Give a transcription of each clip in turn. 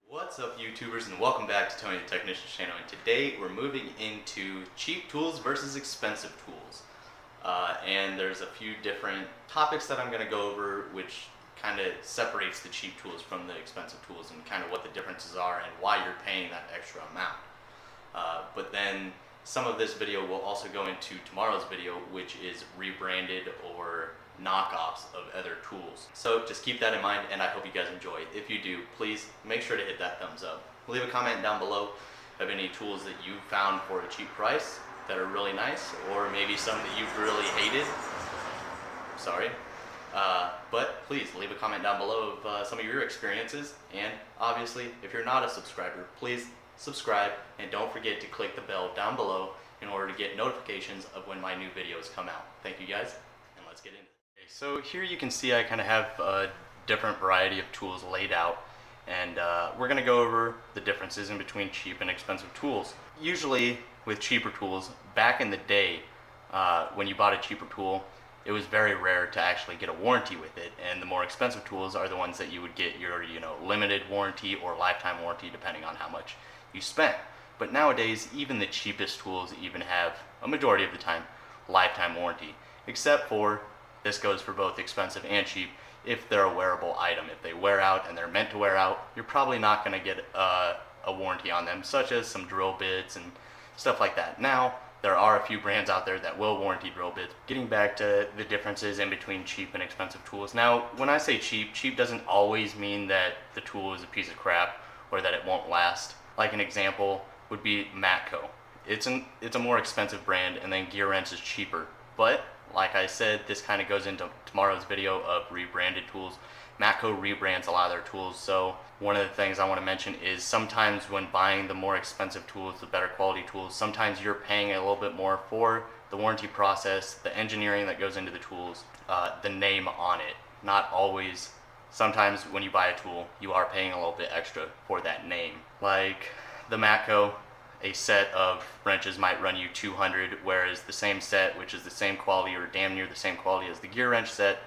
What's up, YouTubers, and welcome back to Tony the Technician's channel. And today we're moving into cheap tools versus expensive tools. And there's a few different topics that I'm going to go over, which kind of separates the cheap tools from the expensive tools and kind of what the differences are and why you're paying that extra amount. But then some of this video will also go into tomorrow's video, which is rebranded or knockoffs of other tools. So just keep that in mind, and I hope you guys enjoy. If you do, please make sure to hit that thumbs up. Leave a comment down below of any tools that you found for a cheap price that are really nice, or maybe some that you've really hated. Sorry. But please leave a comment down below of some of your experiences, and obviously if you're not a subscriber, please subscribe, and don't forget to click the bell down below in order to get notifications of when my new videos come out. Thank you guys, and let's get into it. Okay, so here you can see I kind of have a different variety of tools laid out, and we're going to go over the differences in between cheap and expensive tools. Usually with cheaper tools, back in the day, when you bought a cheaper tool, it was very rare to actually get a warranty with it, and the more expensive tools are the ones that you would get your limited warranty or lifetime warranty depending on how much you spent. But nowadays, even the cheapest tools even have, a majority of the time, lifetime warranty, except for, this goes for both expensive and cheap, if they're a wearable item. If they wear out and they're meant to wear out, you're probably not going to get a warranty on them, such as some drill bits and stuff like that. Now, there are a few brands out there that will warranty drill bits. Getting back to the differences in between cheap and expensive tools. Now, when I say cheap, cheap doesn't always mean that the tool is a piece of crap or that it won't last. Like an example would be Matco. It's a more expensive brand, and then Gear Wrench is cheaper. But like I said, this kind of goes into tomorrow's video of rebranded tools. Matco rebrands a lot of their tools, so one of the things I want to mention is sometimes when buying the more expensive tools, the better quality tools, sometimes you're paying a little bit more for the warranty process, the engineering that goes into the tools, the name on it. Not always. Sometimes when you buy a tool, you are paying a little bit extra for that name. Like the Matco, a set of wrenches might run you $200, whereas the same set, which is the same quality or damn near the same quality as the Gear Wrench set,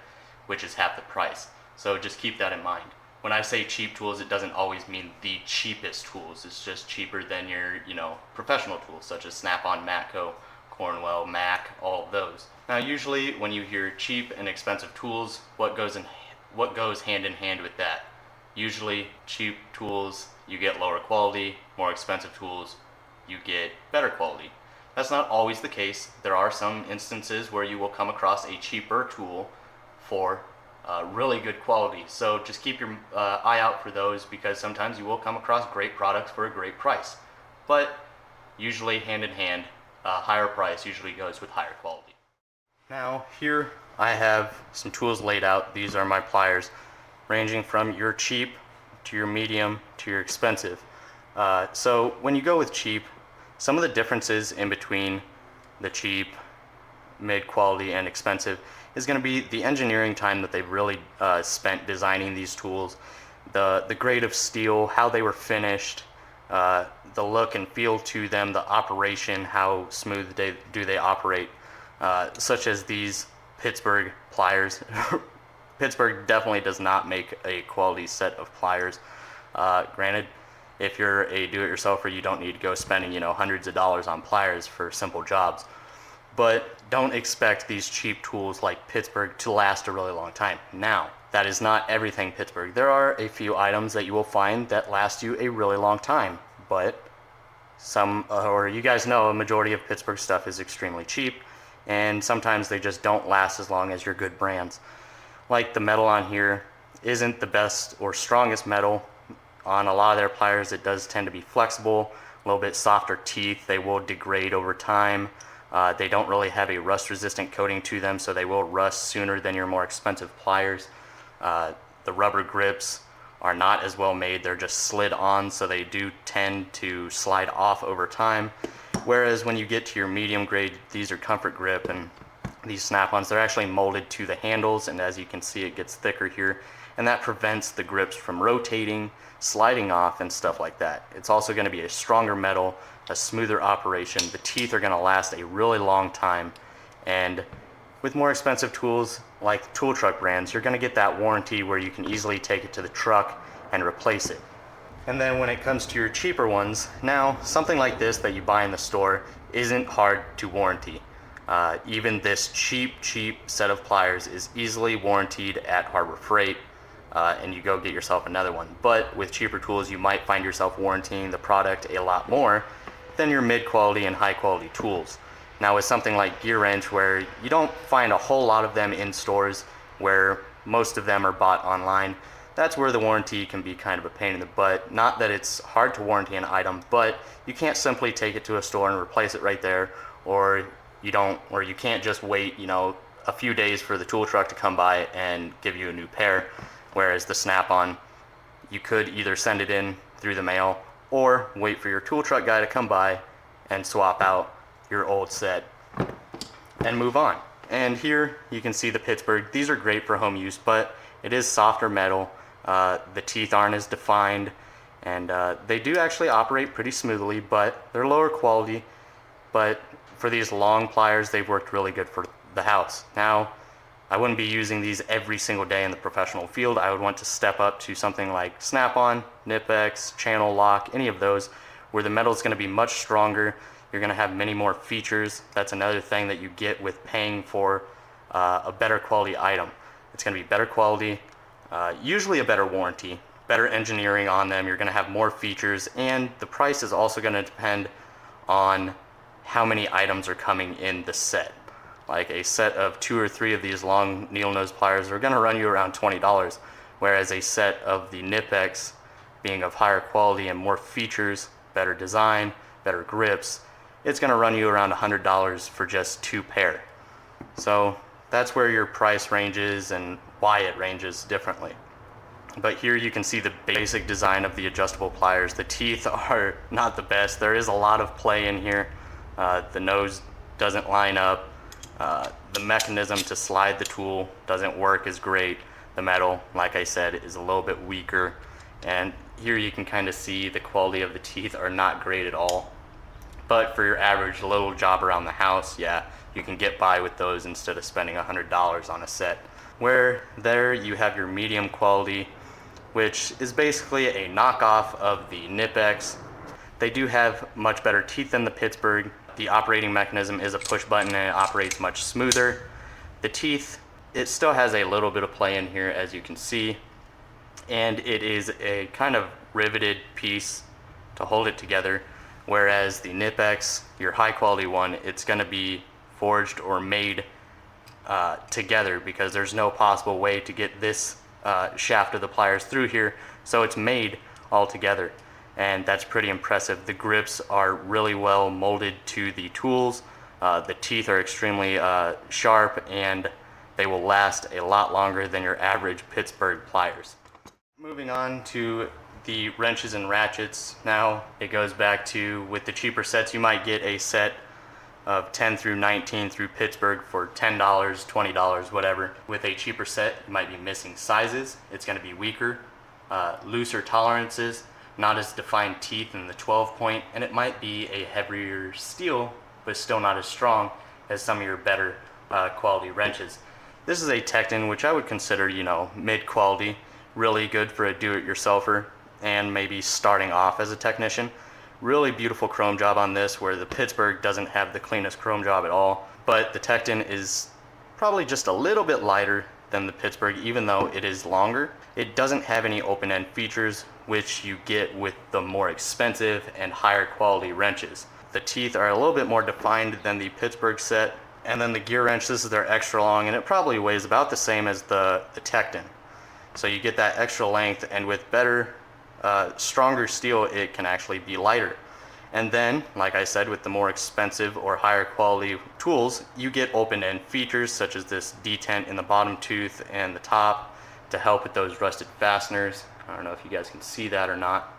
which is half the price. So just keep that in mind. When I say cheap tools, it doesn't always mean the cheapest tools. It's just cheaper than your, professional tools, such as Snap-on, Matco, Cornwell, Mac, all of those. Now, usually when you hear cheap and expensive tools, what goes hand in hand with that? Usually, cheap tools, you get lower quality. More expensive tools, you get better quality. That's not always the case. There are some instances where you will come across a cheaper tool for really good quality. So just keep your eye out for those, because sometimes you will come across great products for a great price. But usually hand in hand, higher price usually goes with higher quality. Now here I have some tools laid out. These are my pliers, ranging from your cheap to your medium to your expensive. So when you go with cheap, some of the differences in between the cheap, mid-quality, and expensive is going to be the engineering time that they've really spent designing these tools, the grade of steel, how they were finished, the look and feel to them, the operation, how smooth do they operate, such as these Pittsburgh pliers. Pittsburgh definitely does not make a quality set of pliers. Granted, if you're a do-it-yourselfer, you don't need to go spending hundreds of dollars on pliers for simple jobs. But don't expect these cheap tools like Pittsburgh to last a really long time. Now, that is not everything Pittsburgh. There are a few items that you will find that last you a really long time, but you guys know, a majority of Pittsburgh stuff is extremely cheap, and sometimes they just don't last as long as your good brands. Like the metal on here isn't the best or strongest metal. On a lot of their pliers, it does tend to be flexible, a little bit softer teeth. They will degrade over time. They don't really have a rust-resistant coating to them, so they will rust sooner than your more expensive pliers. The rubber grips are not as well made. They're just slid on, so they do tend to slide off over time. Whereas when you get to your medium grade, these are comfort grip, and these snap-ons, they're actually molded to the handles, and as you can see, it gets thicker here, and that prevents the grips from rotating, sliding off, and stuff like that. It's also going to be a stronger metal, a smoother operation. The teeth are going to last a really long time, and With more expensive tools like tool truck brands, you're going to get that warranty where you can easily take it to the truck and replace it. And then when it comes to your cheaper ones, now something like this that you buy in the store isn't hard to warranty. Even this cheap set of pliers is easily warranted at Harbor Freight, and you go get yourself another one. But with cheaper tools, you might find yourself warranting the product a lot more than your mid-quality and high-quality tools. Now with something like gear wrench, where you don't find a whole lot of them in stores, where most of them are bought online, that's where the warranty can be kind of a pain in the butt. Not that it's hard to warranty an item, but you can't simply take it to a store and replace it right there, or you can't just wait, a few days for the tool truck to come by and give you a new pair. Whereas the Snap-on, you could either send it in through the mail or wait for your tool truck guy to come by and swap out your old set and move on. And here you can see the Pittsburgh. These are great for home use, but it is softer metal. The teeth aren't as defined, and they do actually operate pretty smoothly, but they're lower quality. But for these long pliers, they've worked really good for the house. Now, I wouldn't be using these every single day in the professional field. I would want to step up to something like Snap-on, Nip-X, Channel Lock, any of those, where the metal is going to be much stronger. You're going to have many more features. That's another thing that you get with paying for a better quality item. It's going to be better quality, usually a better warranty, better engineering on them. You're going to have more features, and the price is also going to depend on how many items are coming in the set. Like a set of 2 or 3 of these long needle nose pliers are going to run you around $20, whereas a set of the Nip-X, being of higher quality and more features, better design, better grips, it's going to run you around $100 for just 2 pair. So that's where your price ranges and why it ranges differently. But here you can see the basic design of the adjustable pliers. The teeth are not the best. There is a lot of play in here. The nose doesn't line up. The mechanism to slide the tool doesn't work as great. The metal, like I said, is a little bit weaker. And here you can kind of see the quality of the teeth are not great at all. But for your average little job around the house, yeah, you can get by with those instead of spending $100 on a set. Where there you have your medium quality, which is basically a knockoff of the Nip-X. They do have much better teeth than the Pittsburgh. The operating mechanism is a push button and it operates much smoother. The teeth, it still has a little bit of play in here, as you can see, and it is a kind of riveted piece to hold it together, whereas the Nip-X, your high quality one, it's going to be forged or made together, because there's no possible way to get this shaft of the pliers through here, so it's made all together. And that's pretty impressive. The grips are really well molded to the tools. The teeth are extremely sharp, and they will last a lot longer than your average Pittsburgh pliers. Moving on to the wrenches and ratchets. Now it goes back to, with the cheaper sets, you might get a set of 10 through 19 through Pittsburgh for $10, $20, whatever. With a cheaper set, you might be missing sizes. It's going to be weaker, looser tolerances, not as defined teeth in the 12 point, and it might be a heavier steel, but still not as strong as some of your better quality wrenches. This is a Tekton, which I would consider, mid-quality, really good for a do-it-yourselfer and maybe starting off as a technician. Really beautiful chrome job on this, where the Pittsburgh doesn't have the cleanest chrome job at all, but the Tekton is probably just a little bit lighter than the Pittsburgh, even though it is longer. It doesn't have any open-end features, which you get with the more expensive and higher quality wrenches. The teeth are a little bit more defined than the Pittsburgh set, and then the gear wrench, this is their extra long, and it probably weighs about the same as the Tekton. So you get that extra length, and with better, stronger steel, it can actually be lighter. And then, like I said, with the more expensive or higher quality tools, you get open-end features such as this detent in the bottom tooth and the top to help with those rusted fasteners. I don't know if you guys can see that or not,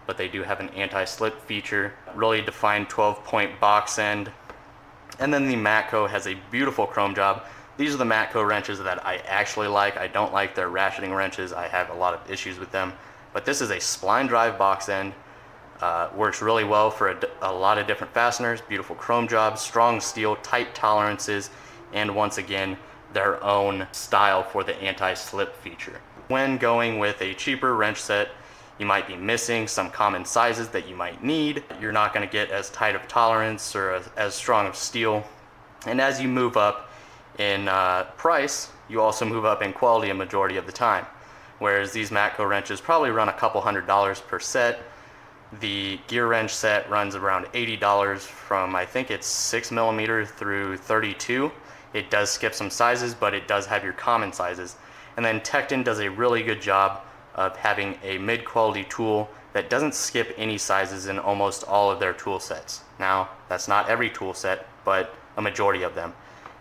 but they do have an anti-slip feature, really defined 12-point box end. And then the Matco has a beautiful chrome job. These are the Matco wrenches that I actually like. I don't like their ratcheting wrenches. I have a lot of issues with them. But this is a spline drive box end. Works really well for a lot of different fasteners. Beautiful chrome job, strong steel, tight tolerances. and once again, their own style for the anti-slip feature. When going with a cheaper wrench set, you might be missing some common sizes that you might need. You're not going to get as tight of tolerance or as strong of steel. And as you move up in price, you also move up in quality a majority of the time. Whereas these Matco wrenches probably run a couple $100s per set. The gear wrench set runs around $80 from, I think it's 6mm through 32. It does skip some sizes, but it does have your common sizes. And then Tekton does a really good job of having a mid-quality tool that doesn't skip any sizes in almost all of their tool sets. Now, that's not every tool set, but a majority of them.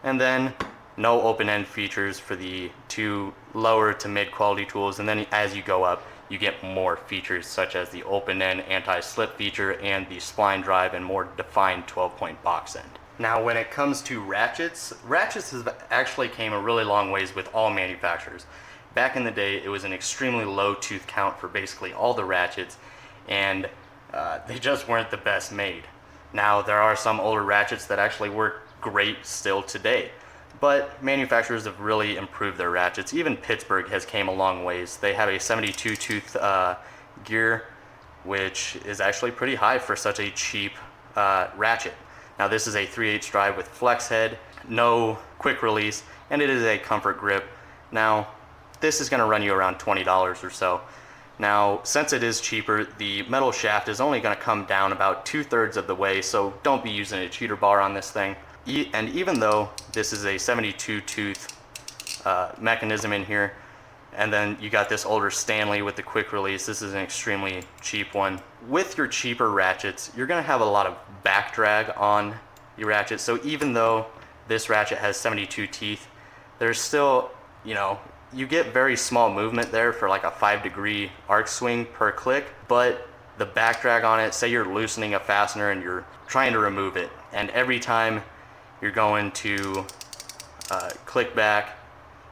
And then no open-end features for the two lower to mid-quality tools. And then as you go up, you get more features such as the open-end anti-slip feature and the spline drive and more defined 12-point box end. Now when it comes to ratchets, ratchets has actually came a really long ways with all manufacturers. Back in the day, it was an extremely low tooth count for basically all the ratchets, and they just weren't the best made. Now there are some older ratchets that actually work great still today, but manufacturers have really improved their ratchets. Even Pittsburgh has came a long ways. They have a 72 tooth gear, which is actually pretty high for such a cheap ratchet. Now this is a 3/8 drive with flex head, no quick release, and it is a comfort grip. Now this is going to run you around $20 or so. Now since it is cheaper, the metal shaft is only going to come down about 2/3 of the way, so don't be using a cheater bar on this thing. And even though this is a 72 tooth mechanism in here, and then you got this older Stanley with the quick release, this is an extremely cheap one. With your cheaper ratchets, you're going to have a lot of back drag on your ratchet. So even though this ratchet has 72 teeth, there's still, you get very small movement there for like a 5-degree arc swing per click, but the back drag on it, say you're loosening a fastener and you're trying to remove it, and every time you're going to click back,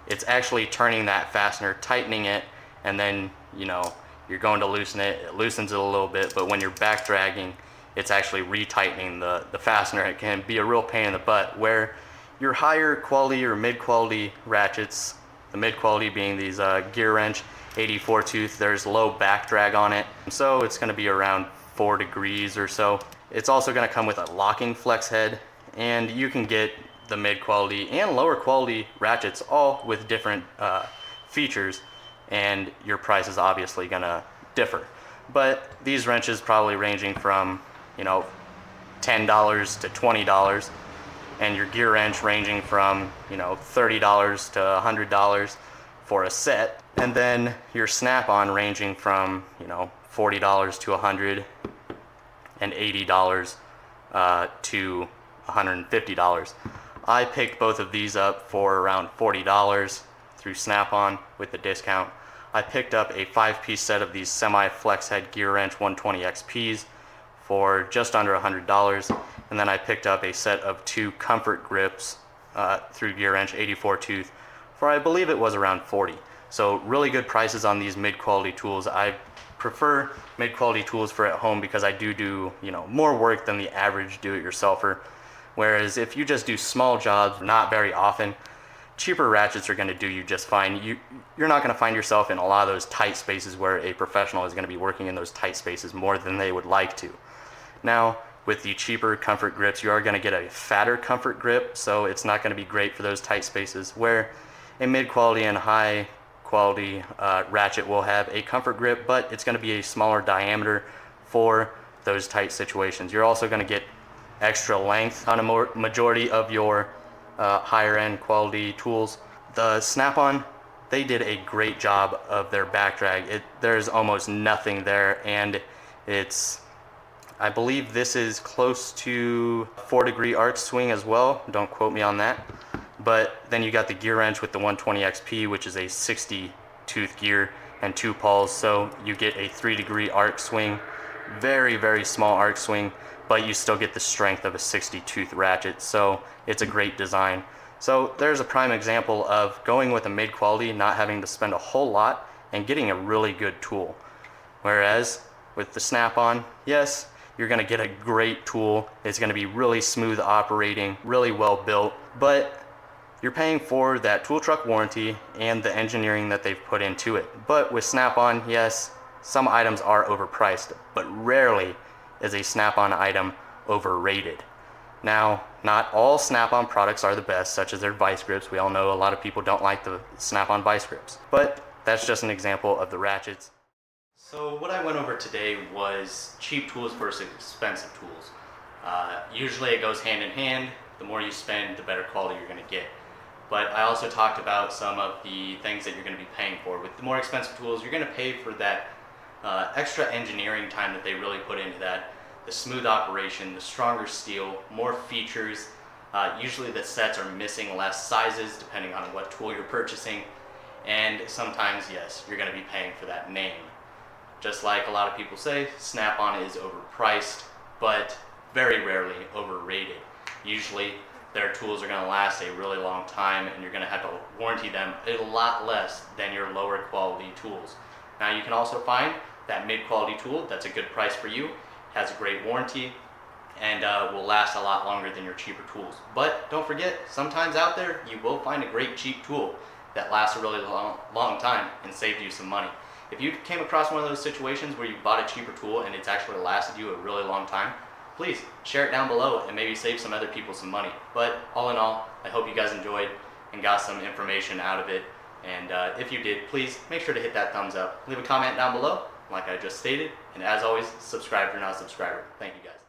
it's actually turning that fastener, tightening it, and then you're going to loosen it, it loosens it a little bit, but when you're back dragging, it's actually retightening the fastener. It can be a real pain in the butt. Where your higher quality or mid-quality ratchets, the mid-quality being these gear wrench 84 tooth, there's low back drag on it, so it's going to be around 4 degrees or so. It's also going to come with a locking flex head, and you can get the mid-quality and lower quality ratchets all with different features, and your price is obviously going to differ. But these wrenches probably ranging from $10 to $20, and your gear wrench ranging from $30 to $100 for a set, and then your snap-on ranging from $40 to $100 and $80 to $150. I picked both of these up for around $40 through Snap-on with the discount. I picked up a 5-piece set of these semi-flex head gear wrench 120 XPs for just under $100, and then I picked up a set of 2 comfort grips through Gear Wrench 84 tooth for, I believe it was around $40. So really good prices on these mid-quality tools. I prefer mid-quality tools for at home because I do more work than the average do-it-yourselfer. Whereas if you just do small jobs, not very often, cheaper ratchets are going to do you just fine. You're not going to find yourself in a lot of those tight spaces where a professional is going to be working in those tight spaces more than they would like to. Now, with the cheaper comfort grips, you are going to get a fatter comfort grip, so it's not going to be great for those tight spaces, where a mid-quality and high-quality ratchet will have a comfort grip, but it's going to be a smaller diameter for those tight situations. You're also going to get extra length on a majority of your higher end quality tools. The Snap-on, they did a great job of their back drag. There's almost nothing there, and I believe this is close to 4-degree arc swing as well. Don't quote me on that. But then you got the gear wrench with the 120 XP, which is a 60 tooth gear and 2 pawls, so you get a 3-degree arc swing. Very, very small arc swing, but you still get the strength of a 60 tooth ratchet, so it's a great design. So there's a prime example of going with a mid-quality, not having to spend a whole lot, and getting a really good tool. Whereas with the Snap-on, yes, you're going to get a great tool. It's going to be really smooth operating, really well built, but you're paying for that tool truck warranty and the engineering that they've put into it. But with Snap-on, yes, some items are overpriced, but rarely is a Snap-on item overrated. Now, not all Snap-on products are the best, such as their vice grips. We all know a lot of people don't like the Snap-on vice grips, but that's just an example of the ratchets. So what I went over today was cheap tools versus expensive tools. Usually it goes hand in hand. The more you spend, the better quality you're going to get. But I also talked about some of the things that you're going to be paying for. With the more expensive tools, you're going to pay for that extra engineering time that they really put into that, the smooth operation, the stronger steel, more features. Usually the sets are missing less sizes depending on what tool you're purchasing. And sometimes, yes, you're going to be paying for that name. Just like a lot of people say, Snap-on is overpriced, but very rarely overrated. Usually their tools are going to last a really long time, and you're going to have to warranty them a lot less than your lower quality tools. Now you can also find that mid-quality tool that's a good price for you, has a great warranty, and will last a lot longer than your cheaper tools. But don't forget, sometimes out there you will find a great cheap tool that lasts a really long time and saved you some money. If you came across one of those situations where you bought a cheaper tool and it's actually lasted you a really long time, please share it down below and maybe save some other people some money. But all in all, I hope you guys enjoyed and got some information out of it. And if you did, please make sure to hit that thumbs up. Leave a comment down below, like I just stated. And as always, subscribe if you're not a subscriber. Thank you guys.